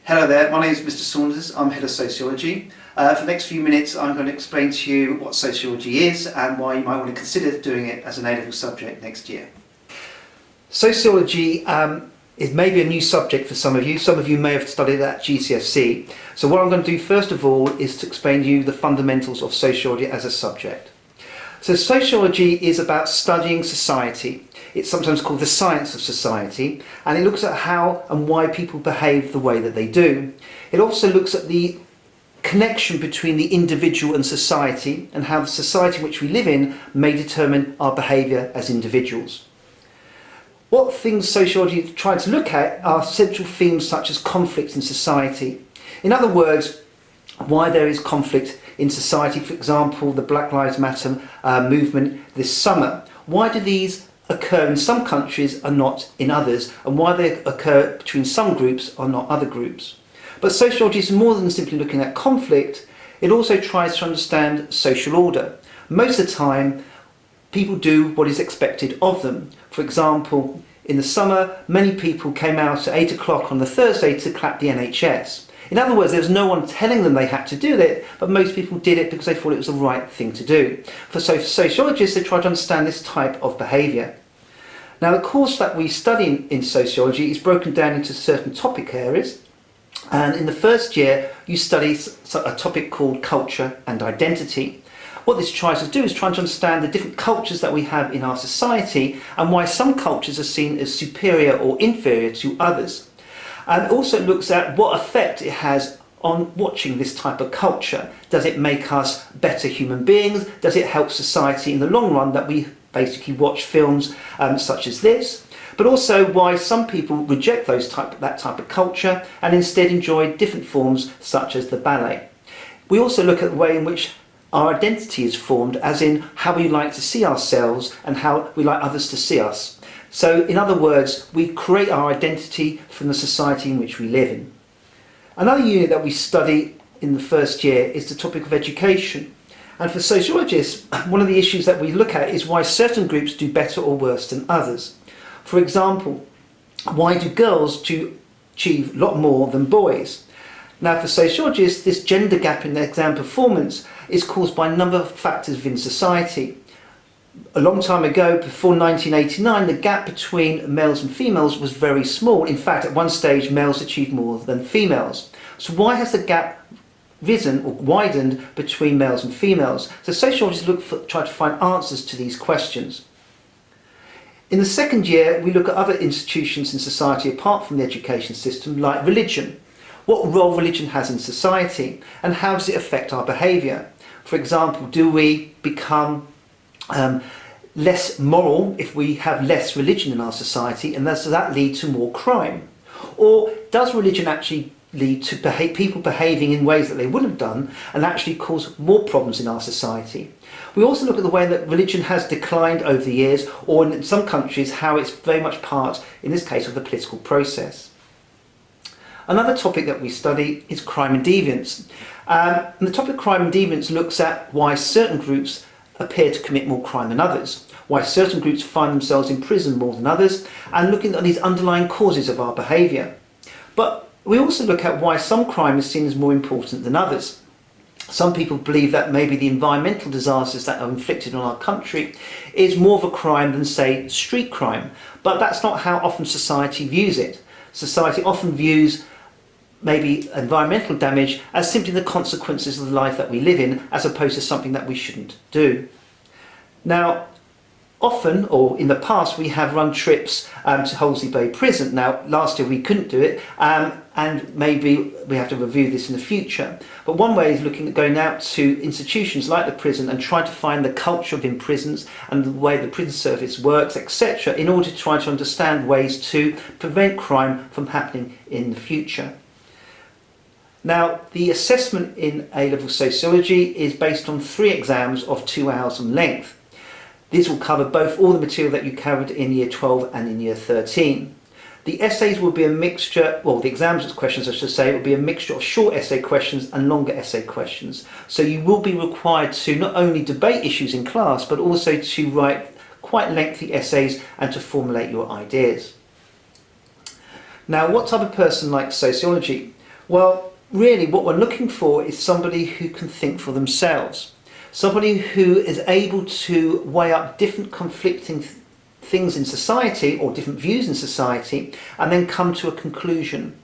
Hello there, my name is Mr. Saunders, I'm Head of Sociology. For the next few minutes I'm going to explain to you what sociology is and why you might want to consider doing it as an A-level subject next year. Sociology is maybe a new subject for some of you. Some of you may have studied it at GCSE. So what I'm going to do first of all is to explain to you the fundamentals of sociology as a subject. So sociology is about studying society. It's sometimes called the science of society, and it looks at how and why people behave the way that they do. It also looks at the connection between the individual and society, and how the society in which we live in may determine our behaviour as individuals. What things sociology is trying to look at are central themes such as conflicts in society. In other words, why there is conflict in society. For example, the Black Lives Matter movement this summer. Why do these occur in some countries and not in others, and why they occur between some groups or not other groups? But sociology is more than simply looking at conflict. It also tries to understand social order. Most of the time, people do what is expected of them. For example, in the summer, many people came out at 8 o'clock on the Thursday to clap the NHS. In other words, there was no one telling them they had to do it, but most people did it because they thought it was the right thing to do. For sociologists, they try to understand this type of behaviour. Now, the course that we study in sociology is broken down into certain topic areas, and in the first year you study a topic called culture and identity. What this tries to do is try to understand the different cultures that we have in our society and why some cultures are seen as superior or inferior to others. And also looks at what effect it has on watching this type of culture. Does it make us better human beings? Does it help society in the long run that we basically watch films such as this? But also why some people reject that type of culture and instead enjoy different forms such as the ballet. We also look at the way in which our identity is formed, as in how we like to see ourselves and how we like others to see us. So in other words, we create our identity from the society in which we live in. Another unit that we study in the first year is the topic of education. And for sociologists, one of the issues that we look at is why certain groups do better or worse than others. For example, why do girls achieve a lot more than boys? Now, for sociologists, this gender gap in exam performance is caused by a number of factors within society. A long time ago, before 1989, the gap between males and females was very small. In fact, at one stage, males achieved more than females. So why has the gap risen or widened between males and females? So sociologists try to find answers to these questions. In the second year, we look at other institutions in society apart from the education system, like religion. What role religion has in society and how does it affect our behaviour? For example, do we become less moral if we have less religion in our society, and does that lead to more crime? Or does religion actually lead to people behaving in ways that they wouldn't have done and actually cause more problems in our society? We also look at the way that religion has declined over the years, or in some countries how it's very much part, in this case, of the political process. Another topic that we study is crime and deviance. And the topic crime and deviance looks at why certain groups appear to commit more crime than others, why certain groups find themselves in prison more than others, and looking at these underlying causes of our behaviour. But we also look at why some crime is seen as more important than others. Some people believe that maybe the environmental disasters that are inflicted on our country is more of a crime than, say, street crime. But that's not how often society views it. Society often views maybe environmental damage as simply the consequences of the life that we live in, as opposed to something that we shouldn't do. Now, often, or in the past, we have run trips to Hollesley Bay Prison. Now, last year we couldn't do it, and maybe we have to review this in the future. But one way is looking at going out to institutions like the prison and trying to find the culture within prisons and the way the prison service works, etc., in order to try to understand ways to prevent crime from happening in the future. Now, the assessment in A-level sociology is based on 3 exams of 2 hours in length. These will cover both all the material that you covered in year 12 and in year 13. The essays will be a mixture, well, the exams questions I should say, will be a mixture of short essay questions and longer essay questions. So you will be required to not only debate issues in class, but also to write quite lengthy essays and to formulate your ideas. Now, what type of person likes sociology? Well, really what we're looking for is somebody who can think for themselves. Somebody who is able to weigh up different conflicting things in society or different views in society and then come to a conclusion.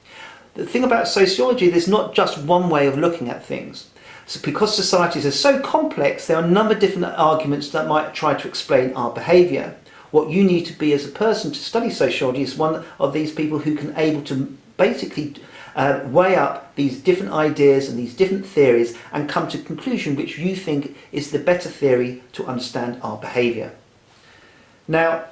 The thing about sociology, there's not just one way of looking at things. So because societies are so complex, there are a number of different arguments that might try to explain our behaviour. What you need to be as a person to study sociology is one of these people who can able to basically weigh up these different ideas and these different theories and come to a conclusion which you think is the better theory to understand our behaviour. Now,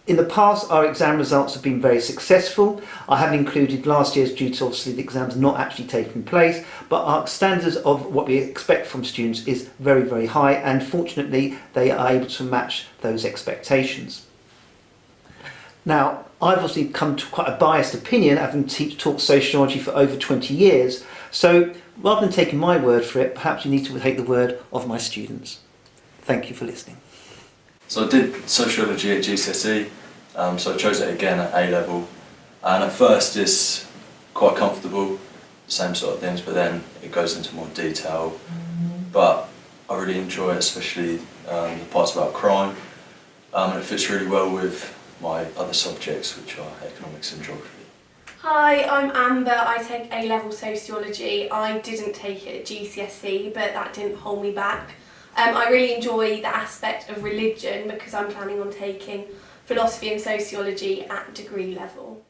in the past, our exam results have been very successful. I haven't included last year's due to obviously the exams not actually taking place, but our standards of what we expect from students is very, very high, and fortunately they are able to match those expectations. Now, I've obviously come to quite a biased opinion, having taught sociology for over 20 years, so rather than taking my word for it, perhaps you need to take the word of my students. Thank you for listening. So I did sociology at GCSE, so I chose it again at A-level, and at first it's quite comfortable, same sort of things, but then it goes into more detail. But I really enjoy it, especially the parts about crime, and it fits really well with my other subjects, which are economics and geography. Hi, I'm Amber. I take A-level sociology. I didn't take it at GCSE, but that didn't hold me back. I really enjoy the aspect of religion because I'm planning on taking philosophy and sociology at degree level.